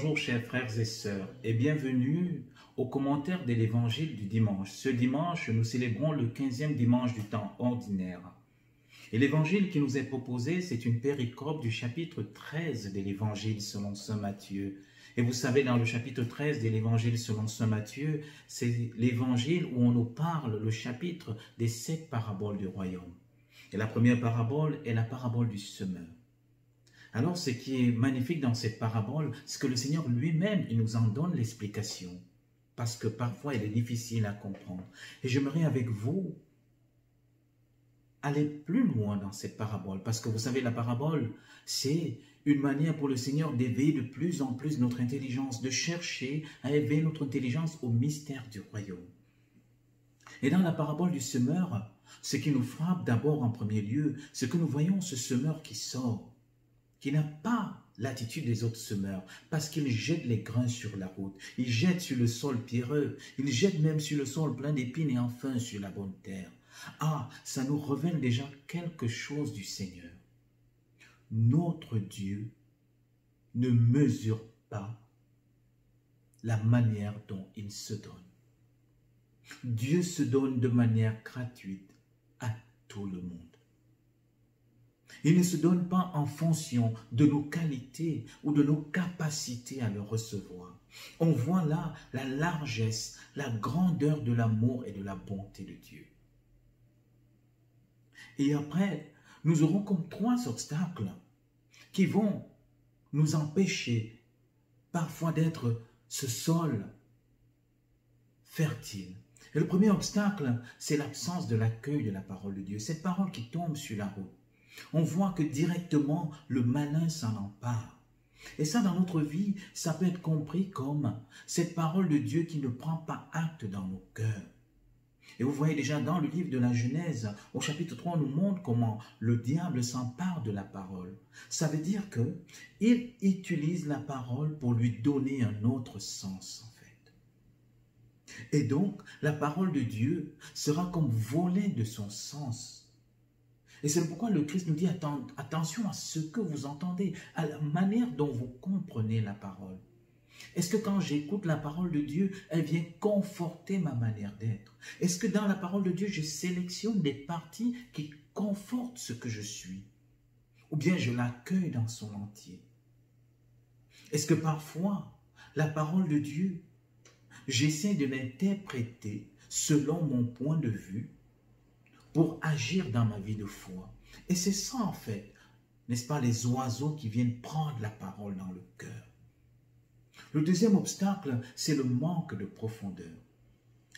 Bonjour chers frères et sœurs et bienvenue au commentaire de l'évangile du dimanche. Ce dimanche, nous célébrons le 15e dimanche du temps ordinaire. Et l'évangile qui nous est proposé, c'est une péricope du chapitre 13 de l'évangile selon saint Matthieu. Et vous savez, dans le chapitre 13 de l'évangile selon saint Matthieu, c'est l'évangile où on nous parle, le chapitre des 7 paraboles du royaume. Et la première parabole est la parabole du semeur. Alors, ce qui est magnifique dans cette parabole, c'est que le Seigneur lui-même, il nous en donne l'explication. Parce que parfois, elle est difficile à comprendre. Et j'aimerais avec vous aller plus loin dans cette parabole. Parce que vous savez, la parabole, c'est une manière pour le Seigneur d'éveiller de plus en plus notre intelligence, de chercher à éveiller notre intelligence au mystère du royaume. Et dans la parabole du semeur, ce qui nous frappe d'abord en premier lieu, c'est que nous voyons ce semeur qui sort, qui n'a pas l'attitude des autres semeurs, parce qu'il jette les grains sur la route, il jette sur le sol pierreux, il jette même sur le sol plein d'épines et enfin sur la bonne terre. Ah, ça nous révèle déjà quelque chose du Seigneur. Notre Dieu ne mesure pas la manière dont il se donne. Dieu se donne de manière gratuite à tout le monde. Il ne se donne pas en fonction de nos qualités ou de nos capacités à le recevoir. On voit là la largesse, la grandeur de l'amour et de la bonté de Dieu. Et après, nous aurons comme 3 obstacles qui vont nous empêcher parfois d'être ce sol fertile. Et le premier obstacle, c'est l'absence de l'accueil de la parole de Dieu. Cette parole qui tombe sur la route. On voit que directement, le malin s'en empare. Et ça, dans notre vie, ça peut être compris comme cette parole de Dieu qui ne prend pas acte dans nos cœurs. Et vous voyez déjà dans le livre de la Genèse, au chapitre 3, on nous montre comment le diable s'empare de la parole. Ça veut dire qu'il utilise la parole pour lui donner un autre sens, en fait. Et donc, la parole de Dieu sera comme volée de son sens. Et c'est pourquoi le Christ nous dit attention à ce que vous entendez, à la manière dont vous comprenez la parole. Est-ce que quand j'écoute la parole de Dieu, elle vient conforter ma manière d'être? Est-ce que dans la parole de Dieu, je sélectionne des parties qui confortent ce que je suis? Ou bien je l'accueille dans son entier? Est-ce que parfois, la parole de Dieu, j'essaie de l'interpréter selon mon point de vue, pour agir dans ma vie de foi. Et c'est ça en fait, n'est-ce pas, les oiseaux qui viennent prendre la parole dans le cœur. Le deuxième obstacle, c'est le manque de profondeur.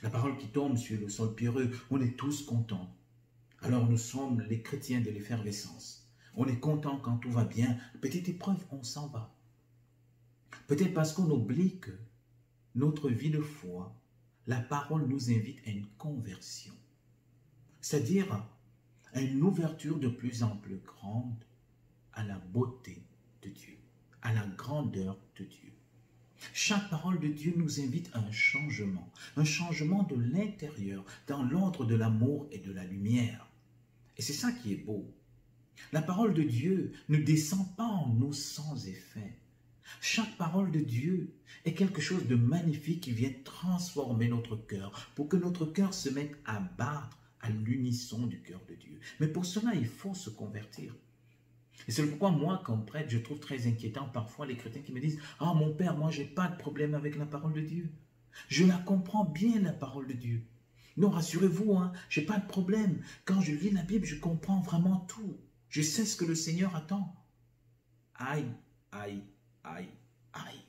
La parole qui tombe sur le sol pierreux, on est tous contents. Alors nous sommes les chrétiens de l'effervescence. On est contents quand tout va bien. Petite épreuve, on s'en va. Peut-être parce qu'on oublie que notre vie de foi, la parole nous invite à une conversion. C'est-à-dire à une ouverture de plus en plus grande à la beauté de Dieu, à la grandeur de Dieu. Chaque parole de Dieu nous invite à un changement de l'intérieur, dans l'ordre de l'amour et de la lumière. Et c'est ça qui est beau. La parole de Dieu ne descend pas en nous sans effet. Chaque parole de Dieu est quelque chose de magnifique qui vient transformer notre cœur, pour que notre cœur se mette à battre à l'unisson du cœur de Dieu. Mais pour cela, il faut se convertir. Et c'est pourquoi moi, comme prêtre, je trouve très inquiétant parfois les chrétiens qui me disent « Ah, mon père, moi, je n'ai pas de problème avec la parole de Dieu. Je la comprends bien, la parole de Dieu. Non, rassurez-vous, je n'ai pas de problème. Quand je lis la Bible, je comprends vraiment tout. Je sais ce que le Seigneur attend. » Aïe, aïe, aïe, aïe.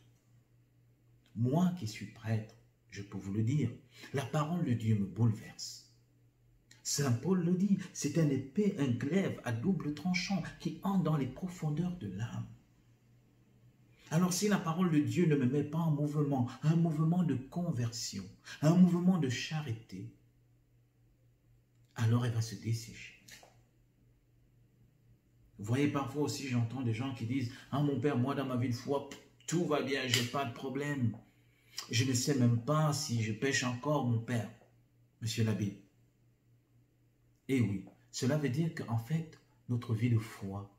Moi qui suis prêtre, je peux vous le dire, la parole de Dieu me bouleverse. Saint Paul le dit, c'est un épée, un glaive à double tranchant qui entre dans les profondeurs de l'âme. Alors si la parole de Dieu ne me met pas en mouvement, un mouvement de conversion, un mouvement de charité, alors elle va se dessécher. Vous voyez, parfois aussi j'entends des gens qui disent « Ah mon père, moi dans ma vie de foi, tout va bien, je n'ai pas de problème. Je ne sais même pas si je pêche encore, mon père. » Monsieur l'abbé. Et oui, cela veut dire qu'en fait, notre vie de foi,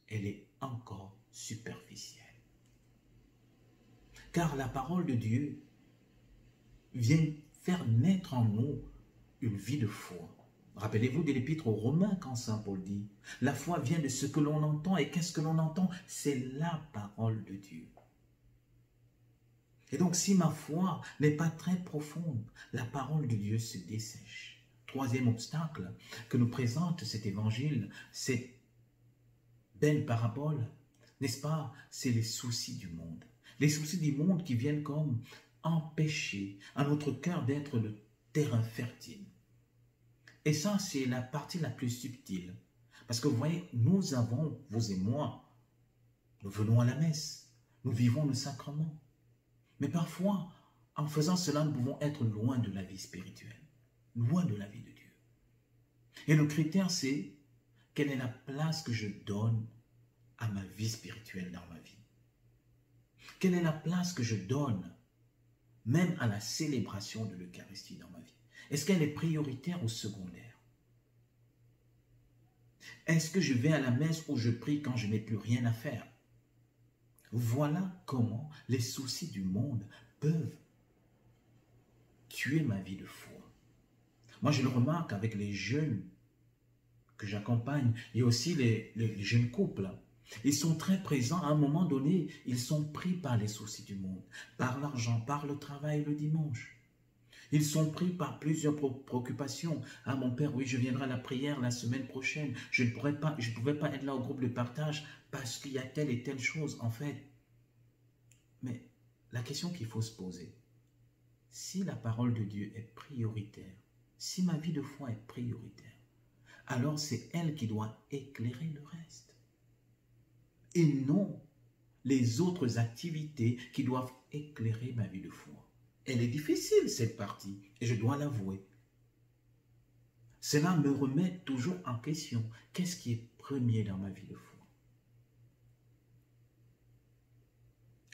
elle est encore superficielle. car la parole de Dieu vient faire naître en nous une vie de foi. Rappelez-vous de l'épître aux Romains quand Saint Paul dit, la foi vient de ce que l'on entend, et qu'est-ce que l'on entend? C'est la parole de Dieu. Et donc si ma foi n'est pas très profonde, la parole de Dieu se dessèche. Troisième obstacle que nous présente cet évangile, cette belle parabole, n'est-ce pas? C'est les soucis du monde. Les soucis du monde qui viennent comme empêcher à notre cœur d'être le terrain fertile. Et ça, c'est la partie la plus subtile. Parce que vous voyez, nous avons, vous et moi, nous venons à la messe, nous vivons le sacrement. Mais parfois, en faisant cela, nous pouvons être loin de la vie spirituelle, loin de la vie de Dieu. Et le critère, c'est quelle est la place que je donne à ma vie spirituelle dans ma vie. Quelle est la place que je donne même à la célébration de l'Eucharistie dans ma vie? Est-ce qu'elle est prioritaire ou secondaire? Est-ce que je vais à la messe ou je prie quand je n'ai plus rien à faire? Voilà comment les soucis du monde peuvent tuer ma vie de foi. Moi, je le remarque avec les jeunes que j'accompagne et aussi les jeunes couples. Ils sont très présents. À un moment donné, ils sont pris par les soucis du monde, par l'argent, par le travail le dimanche. Ils sont pris par plusieurs préoccupations. Ah, mon père, oui, je viendrai à la prière la semaine prochaine. Je ne pouvais pas être là au groupe de partage parce qu'il y a telle et telle chose, en fait. Mais la question qu'il faut se poser, si la parole de Dieu est prioritaire, si ma vie de foi est prioritaire, alors c'est elle qui doit éclairer le reste. Et non les autres activités qui doivent éclairer ma vie de foi. Elle est difficile, cette partie, et je dois l'avouer. Cela me remet toujours en question. Qu'est-ce qui est premier dans ma vie de foi?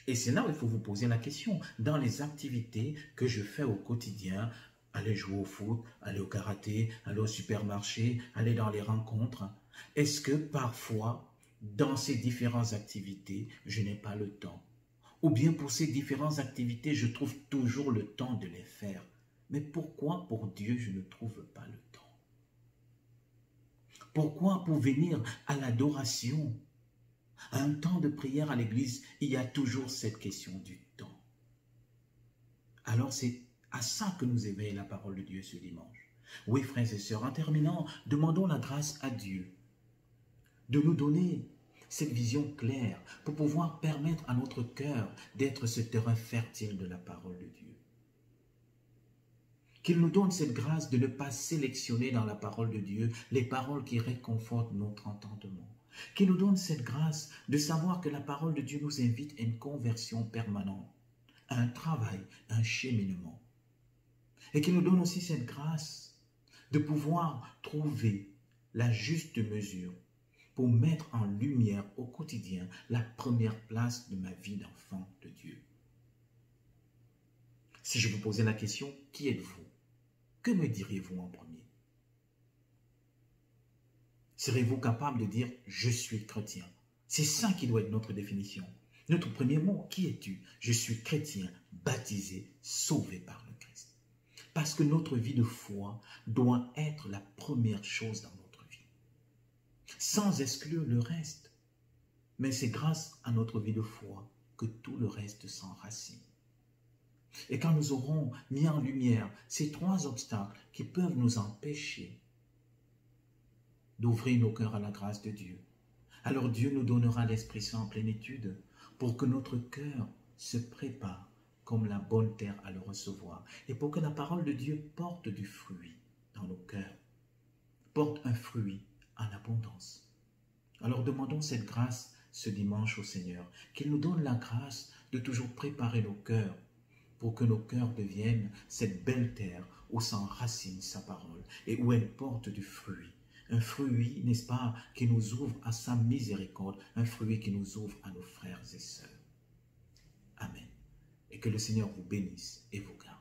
Et c'est là où il faut vous poser la question. Dans les activités que je fais au quotidien, aller jouer au foot, aller au karaté, aller au supermarché, aller dans les rencontres, est-ce que parfois, dans ces différentes activités, je n'ai pas le temps? Ou bien pour ces différentes activités, je trouve toujours le temps de les faire. Mais pourquoi pour Dieu, je ne trouve pas le temps? Pourquoi pour venir à l'adoration, à un temps de prière à l'église, il y a toujours cette question du temps? Alors c'est à ça que nous éveille la parole de Dieu ce dimanche. Oui, frères et sœurs, en terminant, demandons la grâce à Dieu de nous donner cette vision claire pour pouvoir permettre à notre cœur d'être ce terrain fertile de la parole de Dieu. Qu'il nous donne cette grâce de ne pas sélectionner dans la parole de Dieu les paroles qui réconfortent notre entendement. Qu'il nous donne cette grâce de savoir que la parole de Dieu nous invite à une conversion permanente, à un travail, à un cheminement. Et qu'il nous donne aussi cette grâce de pouvoir trouver la juste mesure pour mettre en lumière au quotidien la première place de ma vie d'enfant de Dieu. Si je vous posais la question, qui êtes-vous? Que me diriez-vous en premier? Serez-vous capable de dire « je suis chrétien » ? C'est ça qui doit être notre définition. Notre premier mot, qui es-tu? Je suis chrétien, baptisé, sauvé par le Christ. Parce que notre vie de foi doit être la première chose dans notre vie, sans exclure le reste. Mais c'est grâce à notre vie de foi que tout le reste s'enracine. Et quand nous aurons mis en lumière ces trois obstacles qui peuvent nous empêcher d'ouvrir nos cœurs à la grâce de Dieu, alors Dieu nous donnera l'Esprit Saint en plénitude pour que notre cœur se prépare comme la bonne terre à le recevoir et pour que la parole de Dieu porte du fruit dans nos cœurs, porte un fruit en abondance. Alors demandons cette grâce ce dimanche au Seigneur, qu'il nous donne la grâce de toujours préparer nos cœurs pour que nos cœurs deviennent cette belle terre où s'enracine sa parole et où elle porte du fruit. Un fruit, n'est-ce pas, qui nous ouvre à sa miséricorde, un fruit qui nous ouvre à nos frères et sœurs. Amen. Et que le Seigneur vous bénisse et vous garde.